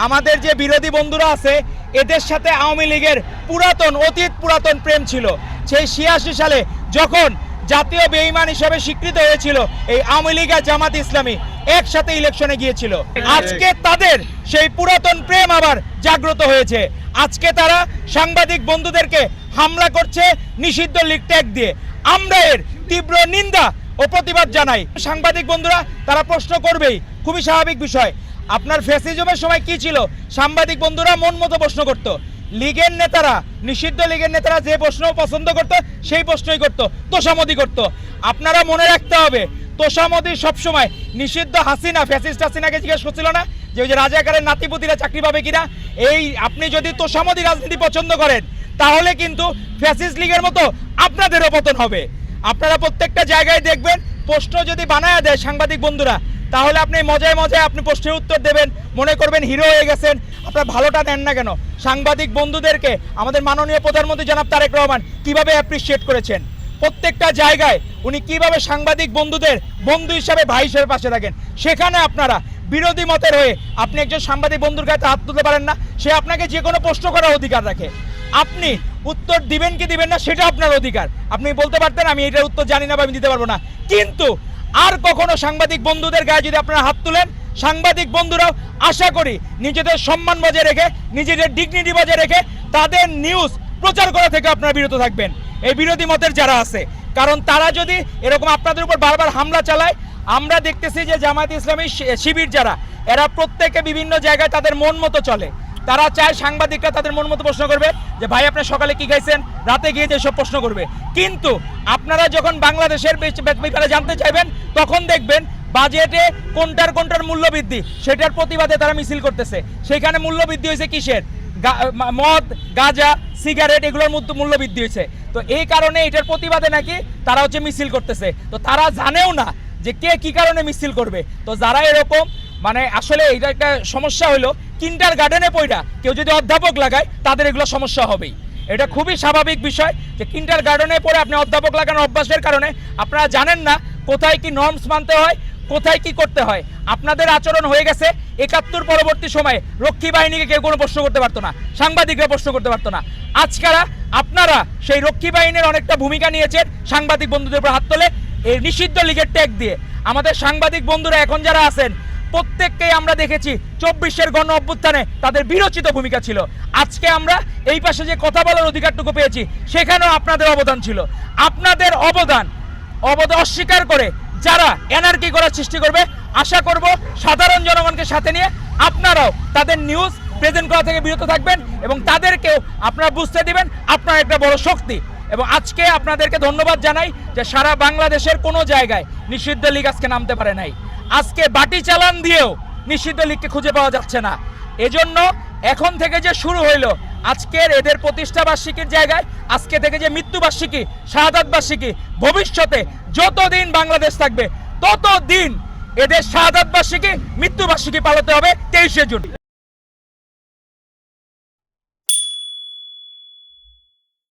আমাদের যে বিরোধী বন্ধুরা আছে এদের সাথে আওয়ামী লীগের অতীত পুরাতন প্রেম ছিল। সেই ৮৬ সালে যখন জাতীয় বেঈমান হিসেবে স্বীকৃত হয়েছিল এই আওয়ামী লীগ আর জামাত ইসলামী একসাথে ইলেকশনে গিয়েছিল। আজকে তাদের সেই পুরাতন প্রেম আবার জাগ্রত হয়েছে। আজকে তারা সাংবাদিক বন্ধুদেরকে হামলা করছে নিষিদ্ধ লীগ ট্যাগ দিয়ে। আমরা এর তীব্র নিন্দা ও প্রতিবাদ জানাই। সাংবাদিক বন্ধুরা তারা প্রশ্ন করবেই, খুবই স্বাভাবিক বিষয়। আপনার ফ্যাসিজমের সময় কি ছিল? সাংবাদিক বন্ধুরা মন মতো প্রশ্ন করত। লীগের নেতারা, নিষিদ্ধ লীগের নেতারা যে প্রশ্ন পছন্দ করত সেই প্রশ্নই করত, তোষামোদি করত। আপনারা মনে রাখতে হবে, তোষামোদি সবসময় নিষিদ্ধ হাসিনা, ফ্যাসিস্ট হাসিনাকে জিজ্ঞেস করছিল না যে ওই যে রাজাকারের নাতিপুতিরা চাকরি পাবে কিনা। এই আপনি যদি তোষামোদি রাজনীতি পছন্দ করেন তাহলে কিন্তু ফ্যাসিস্ট লীগের মতো আপনাদেরও পতন হবে। আপনারা প্রত্যেকটা জায়গায় দেখবেন প্রশ্ন যদি বানায় দেয় সাংবাদিক বন্ধুরা, তাহলে আপনি মজায় মজায় আপনি প্রশ্নের উত্তর দেবেন, মনে করবেন হিরো হয়ে গেছেন। আপনার ভালোটা নেন না কেন? সাংবাদিক বন্ধুদেরকে আমাদের মাননীয় প্রধানমন্ত্রী জনাব তারেক রহমান কিভাবে অ্যাপ্রিসিয়েট করেছেন, প্রত্যেকটা জায়গায় উনি কিভাবে সাংবাদিক বন্ধুদের বন্ধু হিসাবে, ভাই হিসেবে পাশে থাকেন। সেখানে আপনারা বিরোধী মতের হয়ে আপনি একজন সাংবাদিক বন্ধুর কাছে হাত তুলতে পারেন না। সে আপনাকে যে কোনো প্রশ্ন করার অধিকার রাখে। আপনি উত্তর দিবেন কি দিবেন না সেটা আপনার অধিকার। আপনি বলতে পারতেন আমি এটার উত্তর জানি না বা আমি দিতে পারবো না। কিন্তু আর কখনো সাংবাদিক বন্ধুদের গায়ে যদি আপনারা হাত তুলেন, সাংবাদিক বন্ধুরাও আশা করি নিজেদের সম্মান বজায় রেখে, নিজেদের ডিগনিটি বজায় রেখে তাদের নিউজ প্রচার করা থেকে আপনারা বিরত থাকবেন, এই বিরোধী মতের যারা আছে। কারণ তারা যদি এরকম আপনাদের উপর বারবার হামলা চালায়, আমরা দেখতেছি যে জামায়াত ইসলামী শিবির যারা, এরা প্রত্যেকে বিভিন্ন জায়গায় তাদের মন মতো চলে। তারা চায় সাংবাদিকরা তাদের মন মতো প্রশ্ন করবে যে ভাই আপনার সকালে কি খাইছেন, রাতে গিয়ে যেসব প্রশ্ন করবে। কিন্তু আপনারা যখন বাংলাদেশের ব্যাপারে জানতে চাইবেন তখন দেখবেন বাজেটে কোনটার মূল্য বৃদ্ধি, সেটার প্রতিবাদে তারা মিছিল করতেছে। সেখানে মূল্য বৃদ্ধি হয়েছে কিসের? মদ, গাঁজা, সিগারেট, এগুলোর মূল্য বৃদ্ধি হয়েছে। তো এই কারণে এটার প্রতিবাদে নাকি তারা মিছিল করতেছে। তো তারা জানেও না যে কে কি কারণে মিছিল করবে। তো যারা এরকম আসলে এটা একটা সমস্যা হলো, কিন্ডার গার্ডেনে পড়া কেউ যদি অধ্যাপক লাগায় তাদের এগুলো সমস্যা হবেই। এটা খুবই স্বাভাবিক বিষয় যে কিন্ডার গার্ডেনে পড়ে আপনি অধ্যাপক লাগানোর অভ্যাসের কারণে আপনারা জানেন না কোথায় কি নর্মস মানতে হয়, কোথায় কি করতে হয়। আপনাদের আচরণ হয়ে গেছে ৭১ পরবর্তী সময়ে রক্ষী বাহিনীকে কেউ কোনো প্রশ্ন করতে পারতো না, সাংবাদিকরা প্রশ্ন করতে পারতো না। আজকারা আপনারা সেই রক্ষী বাহিনীর অনেকটা ভূমিকা নিয়েছেন সাংবাদিক বন্ধুদের উপর হাত তোলে এই নিষিদ্ধ লীগের ট্যাগ দিয়ে। আমাদের সাংবাদিক বন্ধুরা এখন যারা আছেন প্রত্যেককেই আমরা দেখেছি ২৪-এর গণ অভ্যুত্থানে তাদের বিরচিত ভূমিকা ছিল। আজকে আমরা এই পাশে যে কথা বলার অধিকারটুকু পেয়েছি সেখানেও আপনাদের অবদান ছিল। আপনাদের অবদান অস্বীকার করে যারা এনার্কি করার সৃষ্টি করবে, আশা করব সাধারণ জনগণকে সাথে নিয়ে আপনারাও তাদের নিউজ প্রেজেন্ট করা থেকে বিরত থাকবেন এবং তাদেরকেও আপনারা বুঝতে দিবেন আপনার একটা বড় শক্তি। এবং আজকে আপনাদেরকে ধন্যবাদ জানাই যে সারা বাংলাদেশের কোনো জায়গায় নিষিদ্ধ লীগ আজকে নামতে পারে নাই। আজকে বাটি চালান দিয়েও নিষিদ্ধ লীগকে খুঁজে পাওয়া যাচ্ছে না। এজন্য এখন থেকে যে শুরু হইলো আজকের এদের প্রতিষ্ঠা বার্ষিকীর জায়গায় আজকে থেকে যে মৃত্যুবার্ষিকী, শাহাদাত বার্ষিকী, ভবিষ্যতে যতদিন বাংলাদেশ থাকবে ততদিন এদের শাহাদাত বার্ষিকী, মৃত্যুবার্ষিকী পালতে হবে ২৩শে জুন।